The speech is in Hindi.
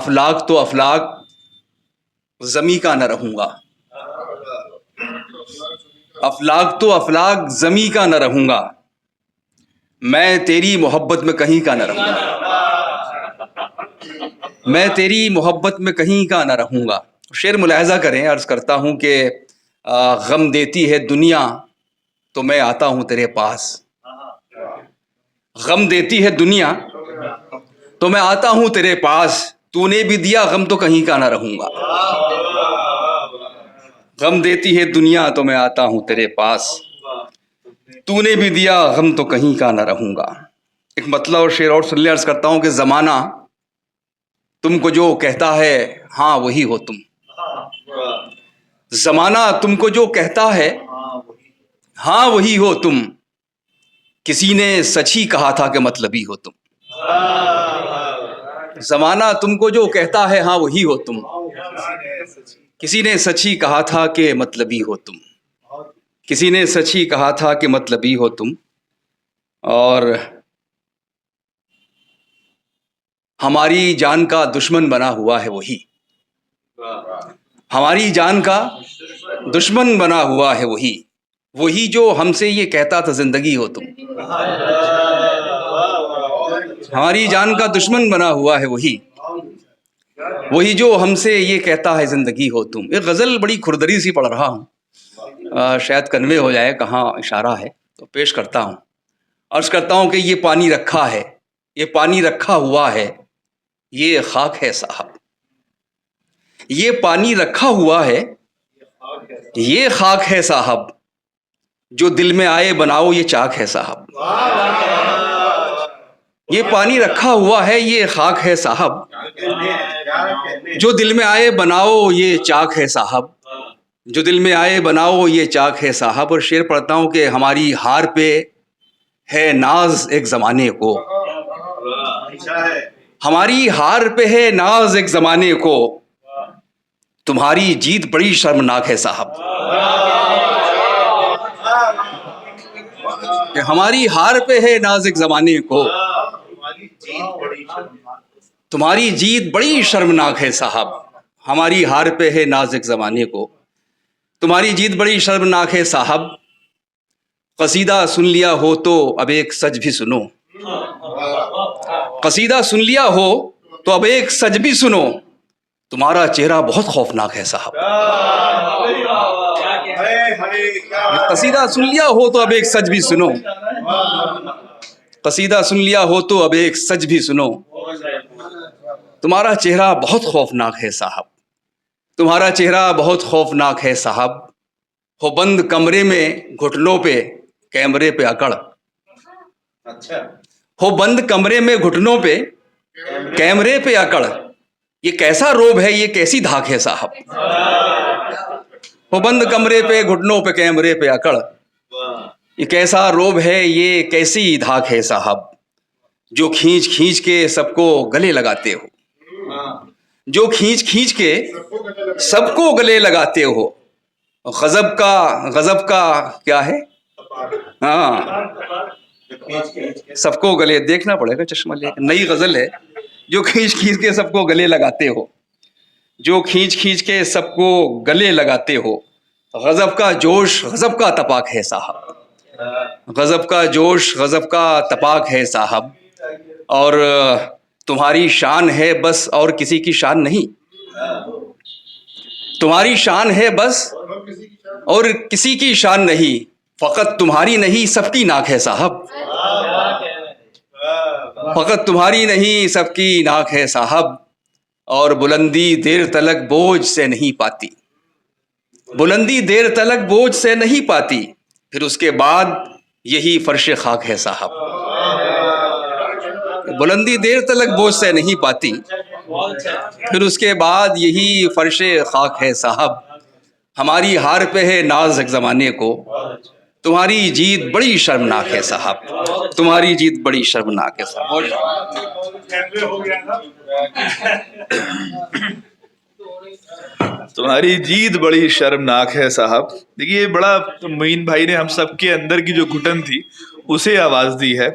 अफलाक तो अफलाक ज़मी का न रहूँगा, अफलाक तो अफलाक ज़मी का न रहूँगा, मैं तेरी मोहब्बत में कहीं का न रहूँगा, मैं तेरी मोहब्बत में कहीं का न रहूँगा। शेर मुलाहजा करें, अर्ज़ करता हूँ कि गम देती है दुनिया तो मैं आता हूँ तेरे पास, गम देती है दुनिया तो मैं आता हूँ तेरे पास, तूने भी दिया गम तो कहीं का ना रहूँगा, गम देती है दुनिया तो मैं आता हूँ तेरे पास, तूने भी दिया गम तो कहीं का ना रहूँगा। एक मतलब और शेर और सुन ले, अर्ज़ करता हूँ कि ज़माना तुमको जो कहता है हाँ वही हो तुम, ज़माना तुमको जो कहता है हाँ वही हो तुम, किसी ने सच ही कहा था कि मतलबी हो तुम, ज़माना तुमको जो कहता है हाँ वही हो तुम, किसी ने सच ही कहा था कि मतलबी हो तुम, किसी ने सच ही कहा था कि मतलबी हो तुम। और हमारी जान का दुश्मन बना हुआ है वही, हमारी जान का दुश्मन बना हुआ है वही, वही जो हमसे ये कहता था जिंदगी हो तुम, हमारी जान का दुश्मन बना हुआ है वही, वही जो हमसे ये कहता है जिंदगी हो तुम। एक गज़ल बड़ी खुरदरी सी पढ़ रहा हूँ, शायद कन्वे हो जाए कहाँ इशारा है, तो पेश करता हूँ। अर्ज़ करता हूँ कि ये पानी रखा है, ये पानी रखा हुआ है, ये खाक है साहब, ये पानी रखा हुआ है, ये खाक है साहब, जो दिल में आए बनाओ ये चाक है साहब, ये पानी रखा हुआ है, ये खाक है साहब, जो दिल में आए बनाओ ये चाक है साहब, जो दिल में आए बनाओ ये चाक है साहब। और शेर पढ़ता हूँ कि हमारी हार पे है नाज एक ज़माने को, हमारी हार पे है नाज एक ज़माने को, तुम्हारी जीत बड़ी शर्मनाक है साहब, कि हमारी हार पे है नाज एक ज़माने को, तुम्हारी जीत बड़ी शर्मनाक है साहब, हमारी हार पे है नाज़िक ज़माने को, तुम्हारी जीत बड़ी शर्मनाक है साहब। कसीदा सुन लिया हो तो अब एक सच भी सुनो, कसीदा सुन लिया हो तो अब एक सच भी सुनो, तुम्हारा चेहरा बहुत खौफनाक है साहब, कसीदा सुन लिया हो तो अब एक सच भी सुनो, कसीदा सुन लिया हो तो अब एक सच भी सुनो, तुम्हारा चेहरा बहुत खौफनाक है साहब, तुम्हारा चेहरा बहुत खौफनाक है साहब। हो बंद कमरे में घुटनों पे कैमरे पे अकड़, अच्छा, हो बंद कमरे में घुटनों पे कैमरे पे अकड़, ये कैसा रोब है ये कैसी धाक है साहब, हो बंद कमरे पे घुटनों पे कैमरे पे अकड़, ये कैसा रोब है ये कैसी धाक है साहब, जो खींच खींच के सबको गले लगाते हो, जो खींच खींच के सबको गले लगाते हो, गजब का क्या है, हाँ सबको गले, देखना पड़ेगा चश्मा लेकर, नई गजल है, जो खींच खींच के सबको गले लगाते हो, जो खींच खींच के सबको गले लगाते हो, गजब का जोश गजब का तपाक है साहब, गजब का जोश गजब का तपाक है साहब। और तुम्हारी शान है बस और किसी की शान नहीं, तुम्हारी शान है बस और किसी की शान नहीं, फकत तुम्हारी नहीं सबकी नाक है साहब, फकत तुम्हारी नहीं सबकी नाक है साहब। और बुलंदी देर तलक बोझ से नहीं पाती, बुलंदी देर तलक बोझ से नहीं पाती, फिर उसके बाद यही फर्श खाक है साहब, बुलंदी देर तलक बोझ से नहीं पाती, फिर उसके बाद यही फर्श खाक है साहब। हमारी हार पे है नाज एक ज़माने को, तुम्हारी जीत बड़ी शर्मनाक है साहब, तुम्हारी जीत बड़ी शर्मनाक है साहब। तुम्हारी जीत बड़ी शर्मनाक है साहब। देखिए, बड़ा मोइन भाई ने हम सबके अंदर की जो घुटन थी उसे आवाज दी है।